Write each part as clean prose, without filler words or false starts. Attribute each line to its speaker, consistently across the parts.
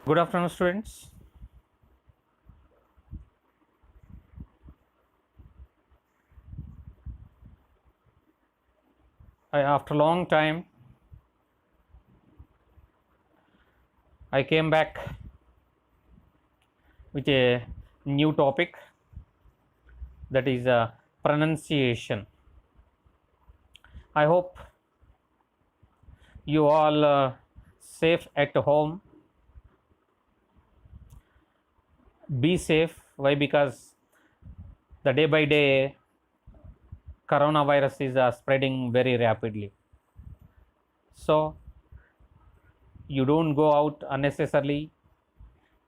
Speaker 1: Good afternoon, students. After a long time, I came back with a new topic, that is pronunciation. I hope you all safe at home. Be safe. Why? Because the day by day coronavirus is spreading very rapidly. So you don't go out unnecessarily.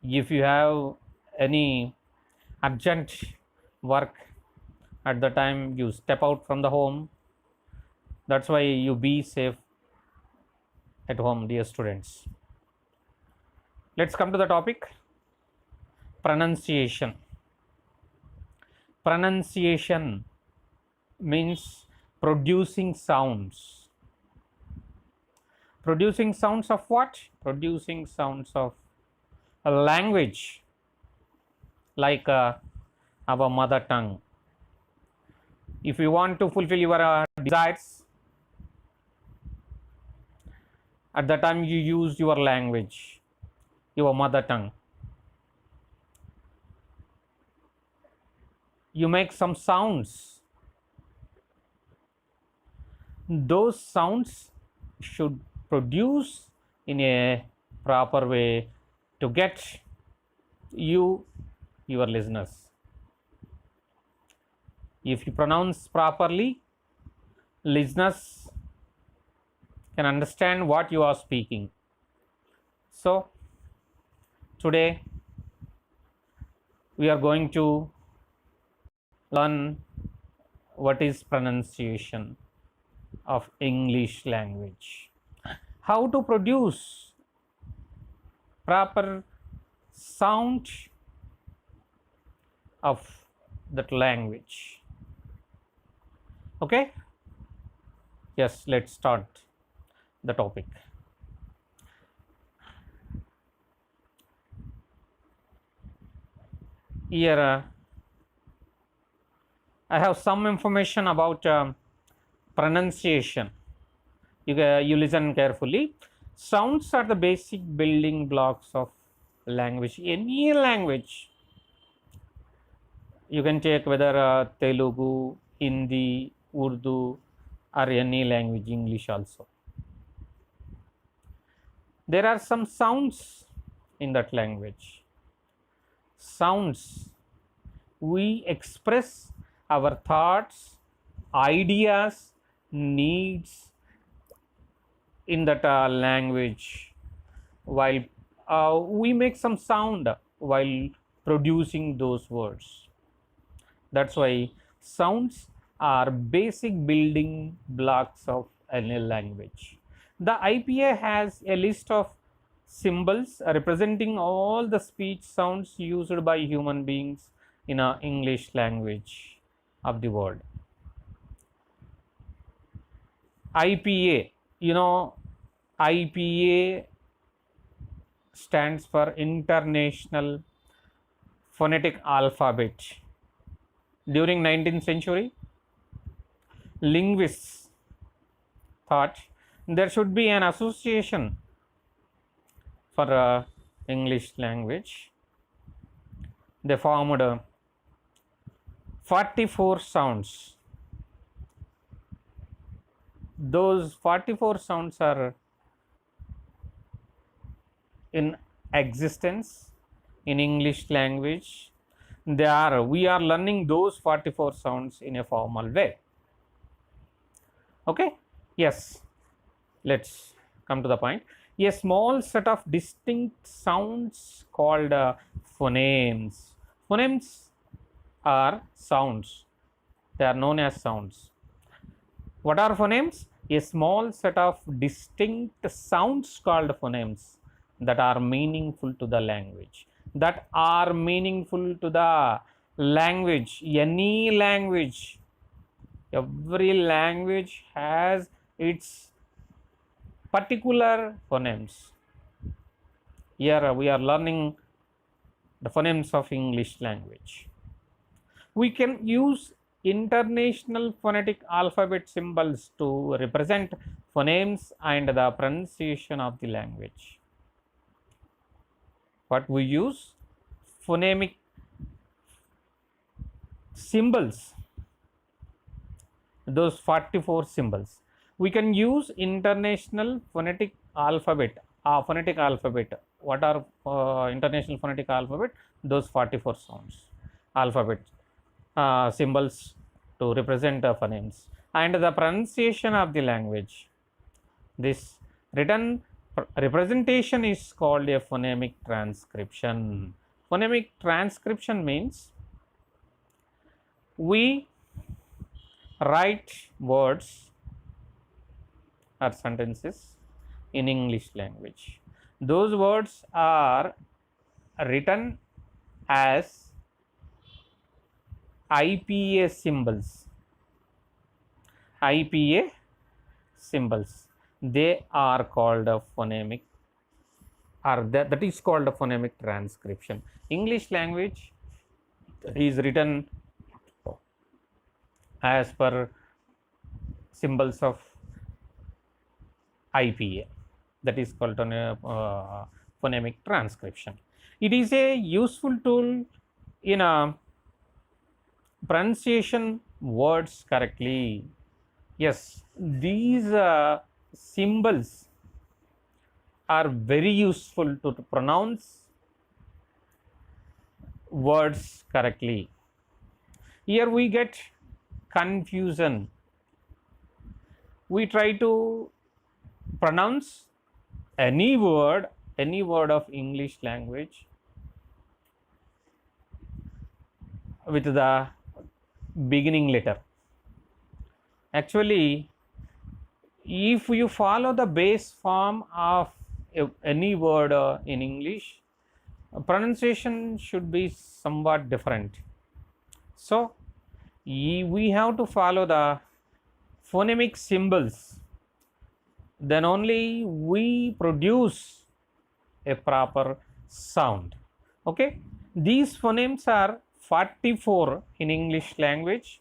Speaker 1: If you have any urgent work, at the time you step out from the home. That's why you be safe at home, dear students. Let's come to the topic, pronunciation. Pronunciation means producing sounds. Producing sounds of what? Producing sounds of a language, like our mother tongue. If you want to fulfill your desires, at the time you use your language, your mother tongue. You make some sounds. Those sounds should produce in a proper way to get you, your listeners. If you pronounce properly, listeners can understand what you are speaking. So today we are going to learn what is pronunciation of English language, how to produce proper sound of that language. Okay, yes, let's start the topic. Here I have some information about pronunciation. You listen carefully. Sounds are the basic building blocks of language. Any language, you can take whether Telugu, Hindi, Urdu, or any language, English also. There are some sounds in that language. Sounds. We express our thoughts, ideas, needs in that language, while we make some sound while producing those words. That's why sounds are basic building blocks of any language. The IPA has a list of symbols representing all the speech sounds used by human beings in a English language of the world. IPA, IPA stands for International Phonetic Alphabet. During 19th century, linguists thought there should be an association for English language. They formed 44 sounds. Those 44 sounds are in existence in English language. We are learning those 44 sounds in a formal way. Okay, yes, let's come to the point. A small set of distinct sounds called phonemes. Phonemes are sounds. They are known as sounds. What are phonemes? A small set of distinct sounds called phonemes that are meaningful to the language. That are meaningful to the language. Any language. Every language has its particular phonemes. Here we are learning the phonemes of English language. We can use international phonetic alphabet symbols to represent phonemes and the pronunciation of the language. What we use? Phonemic symbols, those 44 symbols. We can use international phonetic alphabet. What are international phonetic alphabet? Those 44 sounds, alphabet symbols to represent the phonemes and the pronunciation of the language. This written representation is called a phonemic transcription. Phonemic transcription means we write words or sentences in English language. Those words are written as IPA symbols. IPA symbols. They are called a phonemic, or that is called a phonemic transcription. English language is written as per symbols of IPA, that is called phonemic transcription. It is a useful tool in pronunciation words correctly. Yes, these symbols are very useful to pronounce words correctly. Here we get confusion. We try to pronounce any word of English language with the beginning letter. Actually, if you follow the base form of any word in English, pronunciation should be somewhat different. So we have to follow the phonemic symbols, then only we produce a proper sound. Okay, these phonemes are 44 in English language.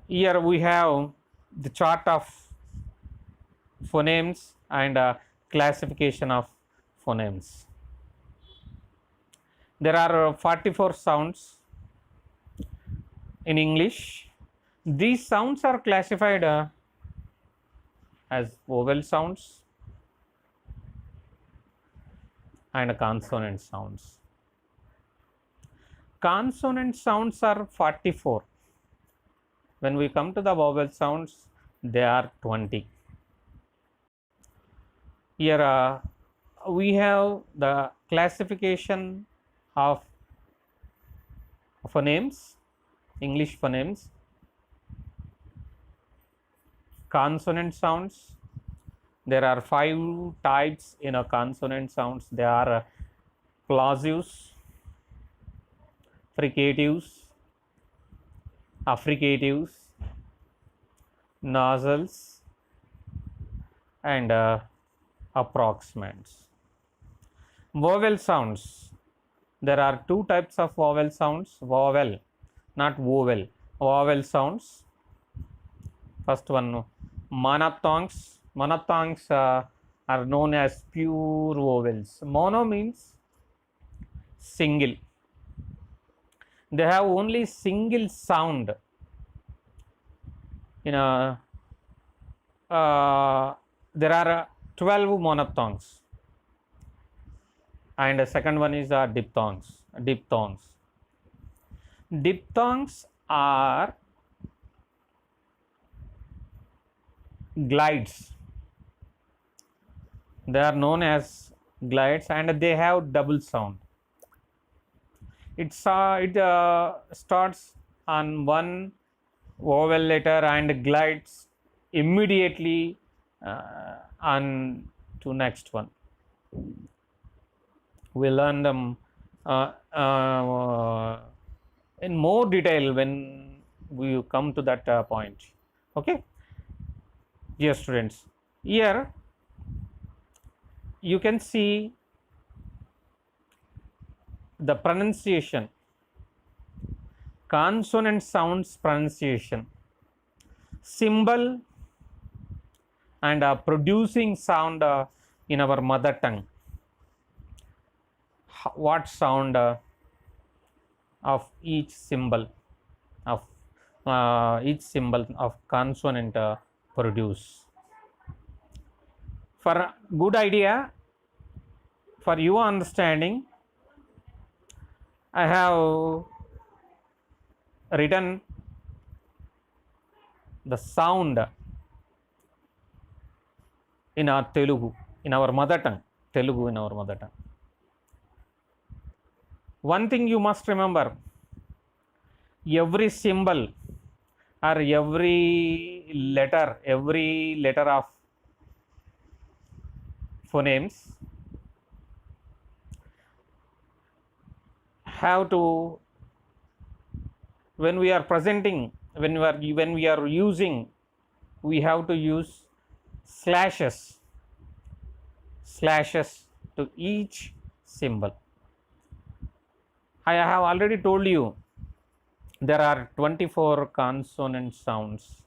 Speaker 1: Here we have the chart of phonemes and classification of phonemes. There are 44 sounds in English. These sounds are classified as vowel sounds and consonant sounds. Consonant sounds are 44. When we come to the vowel sounds, they are 20. Here we have the classification of phonemes, English phonemes. Consonant sounds, there are 5 types in a consonant sounds. They are plosives, fricatives, affricatives, nasals, and approximants. Vowel sounds, there are 2 types of vowel sounds. Vowel, not vowel. Vowel sounds. First one, monophthongs. Monophthongs are known as pure vowels. Mono means single. They have only single sound. There are 12 monophthongs, and the second one is diphthongs. Diphthongs are glides. They are known as glides, and they have double sound. It starts on one vowel letter and glides immediately on to next one. We learn them in more detail when we come to that point. Okay, dear students, here you can see the pronunciation, consonant sounds pronunciation, symbol and producing sound in our mother tongue. What sound of each symbol of consonant produce. For a good idea, for your understanding, I have written the sound in our Telugu, in our mother tongue, Telugu in our mother tongue. One thing you must remember, every symbol or every letter of phonemes have to, when we are presenting, when we are using, we have to use slashes to each symbol. I have already told you there are 24 consonant sounds.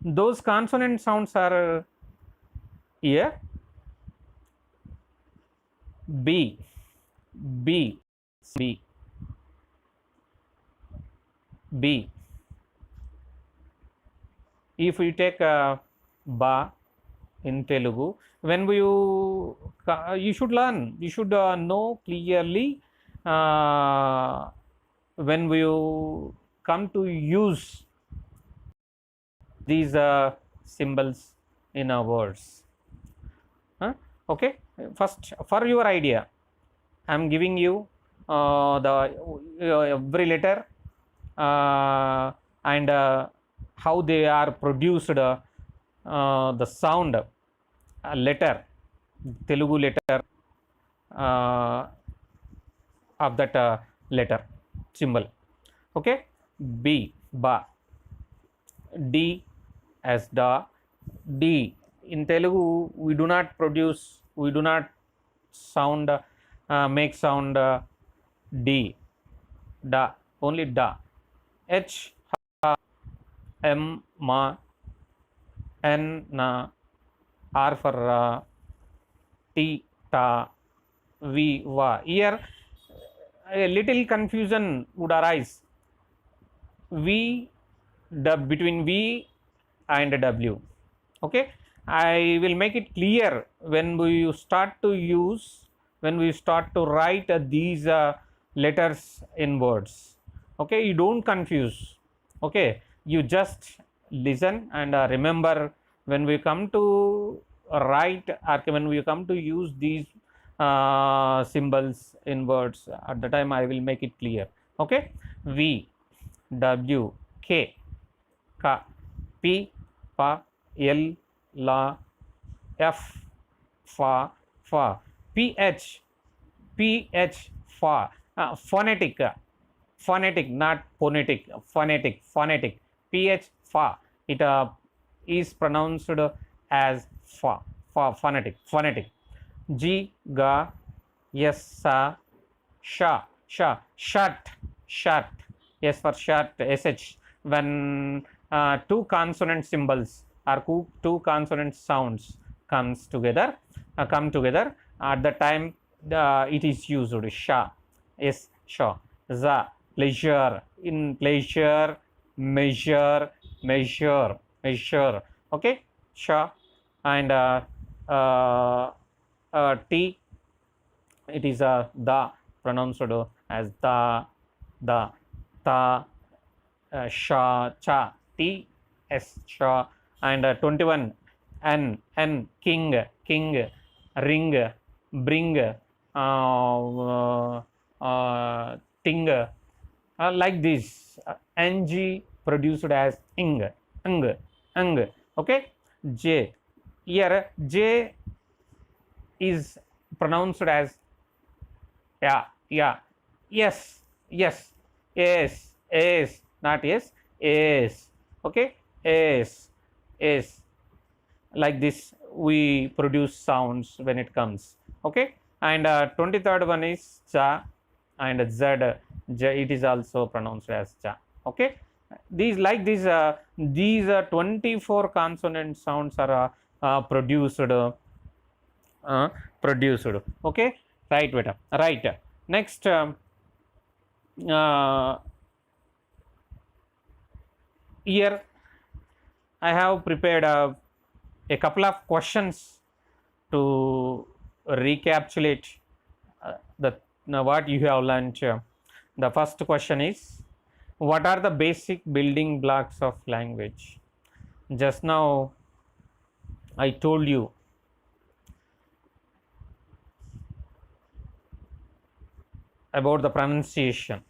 Speaker 1: Those consonant sounds are here: B, B, B, B. If we take ba in Telugu, when you should learn, you should know clearly when you come to use these symbols in our words. Okay, first, for your idea, I am giving you the every letter and how they are produced, the sound letter, Telugu letter of that letter symbol. Okay, B, ba, D as da, D. In Telugu we do not sound make sound D, da, only da. H, ha, M, ma, N, na, R for T, ta, V, va. Here a little confusion would arise. V, between V and W. Okay, I will make it clear when we start to use, when we start to write these letters in words. Okay, you don't confuse. Okay, you just listen and remember, when we come to write or when we come to use these symbols in words, at the time I will make it clear. Okay, V, W, K, Ka, P, Pa, L, La, F, Fa, Fa, PH, Fa, phonetic, not phonetic, phonetic, PH, Fa, it is pronounced as Fa, phonetic. G, Ga, Yes, Sa, Sha, shut, yes for shut, sh. When two consonant symbols or two consonant sounds come together, at the time it is used sha, yes, sha. Za, pleasure, in pleasure, measure. Okay, sha. And T, it is da, pronounced as da, ta, sha, cha, T, S, sha. And 21, N, king, ring, bring, ting, like this. Ng produced as ing. Okay, J, here J is pronounced as yeah, yes, not yes, okay, yes, like this. we produce sounds when it comes. Okay, and 23rd one is cha, and z, it is also pronounced as cha. Okay, these 24 consonant sounds are produced. Produced. Okay, right, beta, right. Next, here I have prepared a couple of questions to recapitulate the what you have learned. The first question is, what are the basic building blocks of language? Just now I told you about the pronunciation.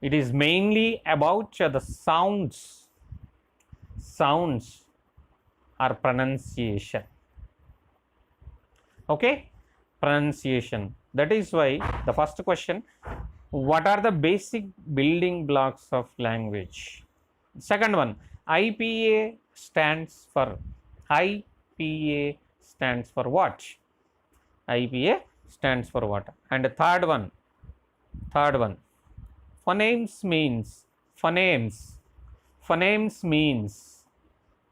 Speaker 1: It is mainly about the sounds or pronunciation. Okay, pronunciation. That is why the first question, what are the basic building blocks of language? Second one, IPA stands for what? IPA stands for what? And the third one, phonemes means,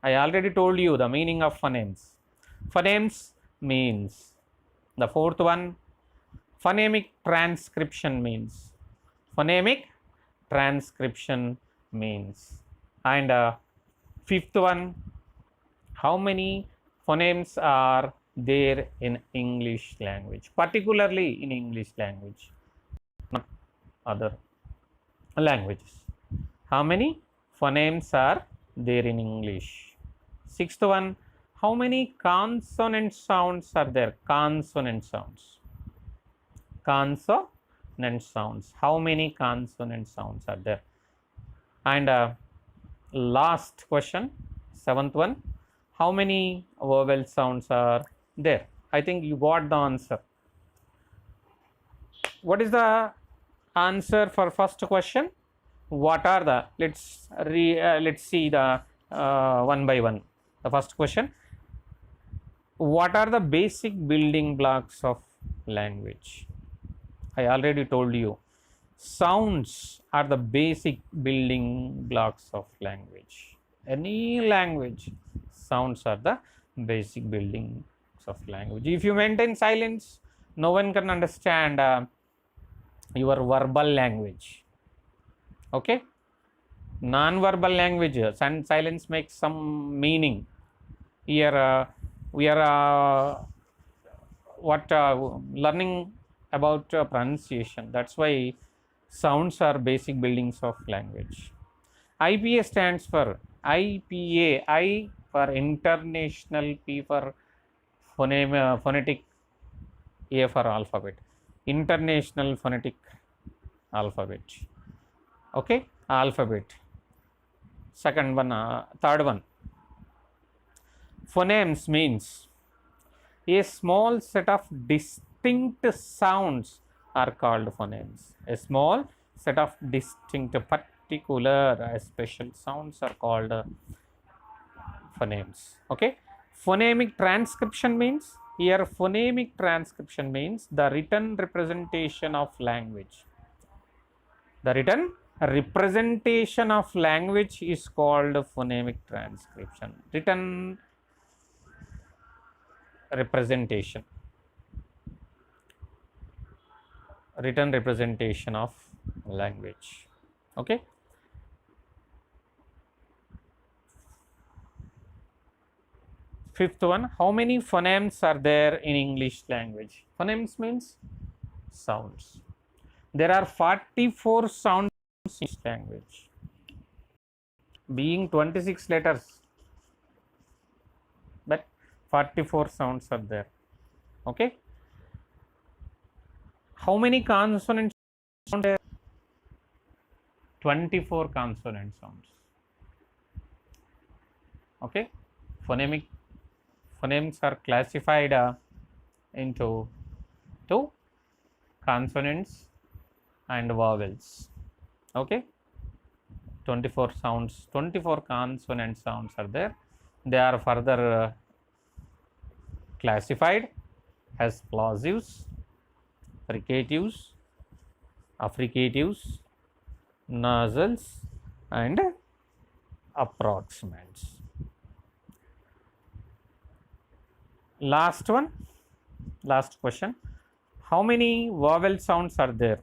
Speaker 1: I already told you the meaning of phonemes. Phonemes means. The fourth one, phonemic transcription means. Phonemic transcription means. And fifth one, how many phonemes are there in English language, particularly in English language, not other languages. How many phonemes are there in English? Sixth one, how many consonant sounds are there? Consonant sounds. How many consonant sounds are there? And last question, seventh one, how many vowel sounds are there? I think you got the answer. What is the answer for first question? What are the, let's see the one by one. The first question, what are the basic building blocks of language? I already told you, sounds are the basic building blocks of language. Any language, sounds are the basic buildings of language. If you maintain silence, no one can understand your verbal language. Okay, non-verbal languages and silence makes some meaning. Here we are learning about pronunciation. That's why sounds are basic buildings of language. IPA stands for IPA. I for international, P for phonetic, A for alphabet. International phonetic alphabet. Okay, alphabet. Second one, third one, phonemes means a small set of distinct sounds are called phonemes. A small set of distinct, particular, special sounds are called phonemes. Okay, phonemic transcription means, here phonemic transcription means the written representation of language. The written representation of language is called phonemic transcription. Written representation of language. Okay, fifth one, how many phonemes are there in English language? Phonemes means sounds. There are 44 sounds in English language, being 26 letters, but 44 sounds are there. Okay, how many consonants are there? 24 consonant sounds. Okay, phonemes are classified into two, consonants and vowels. Okay, 24 sounds, 24 consonant sounds are there. They are further classified as plosives, fricatives, affricatives, nasals, and approximants. Last one, last question. How many vowel sounds are there?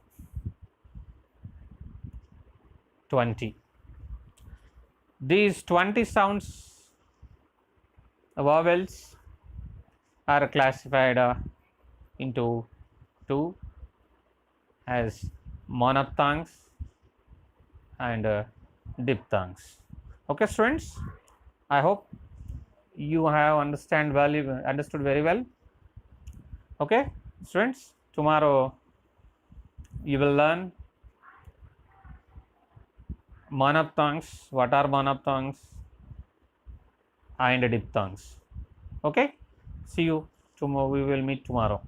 Speaker 1: 20. These 20 sounds, vowels, are classified into two, as monophthongs and diphthongs. Okay, students, I hope you have understood very well. Okay, students, tomorrow you will learn monophthongs, what are monophthongs, and diphthongs. Okay, see you tomorrow. We will meet tomorrow.